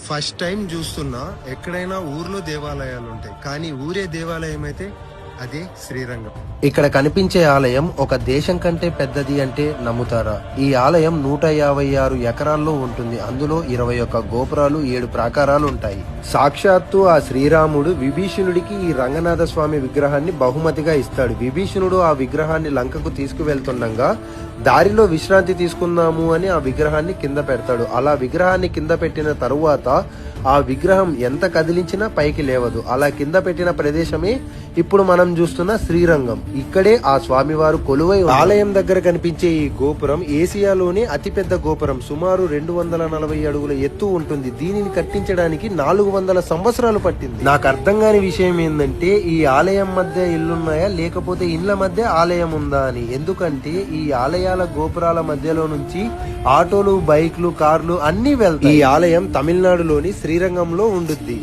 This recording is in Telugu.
ఫస్ట్ టైం చూస్తున్నా. ఎక్కడైనా ఊర్లో దేవాలయాలు ఉంటాయి, కానీ ఊరే దేవాలయం అయితే అదే శ్రీరంగం. ఇక్కడ కనిపించే ఆలయం ఒక దేశం కంటే పెద్దది అంటే నమ్ముతారా? ఈ ఆలయం 156 ఎకరాల్లో ఉంటుంది. అందులో 21 గోపురాలు, 7 ప్రాకారాలు ఉంటాయి. సాక్షాత్తు ఆ శ్రీరాముడు విభీషణుడికి ఈ రంగనాథ స్వామి విగ్రహాన్ని బహుమతిగా ఇస్తాడు. విభీషణుడు ఆ విగ్రహాన్ని లంకకు తీసుకువెళ్తుండగా దారిలో విశ్రాంతి తీసుకుందాము అని ఆ విగ్రహాన్ని కింద పెడతాడు. అలా విగ్రహాన్ని కింద పెట్టిన తరువాత ఆ విగ్రహం ఎంత కదిలించినా పైకి లేవదు. అలా కింద పెట్టిన ప్రదేశమే ఇప్పుడు మనం చూస్తున్న శ్రీరంగం. ఇక్కడే ఆ స్వామివారు కొలువై ఆలయం దగ్గర కనిపించే ఈ గోపురం ఏసియాలోనే అతిపెద్ద గోపురం. సుమారు 240 అడుగుల ఎత్తు ఉంటుంది. దీనిని కట్టించడానికి 400 సంవత్సరాలు పట్టింది. నాకు అర్థం కాని విషయం ఏంటంటే ఈ ఆలయం మధ్య ఇల్లున్నాయా లేకపోతే ఇండ్ల మధ్య ఆలయం ఉందా అని. ఎందుకంటే ఈ ఆలయాల గోపురాల మధ్యలో నుంచి ఆటోలు, బైక్లు, కార్లు అన్ని వెళ్తాయి. ఈ ఆలయం తమిళనాడులోని శ్రీరంగంలో ఉండుద్ది.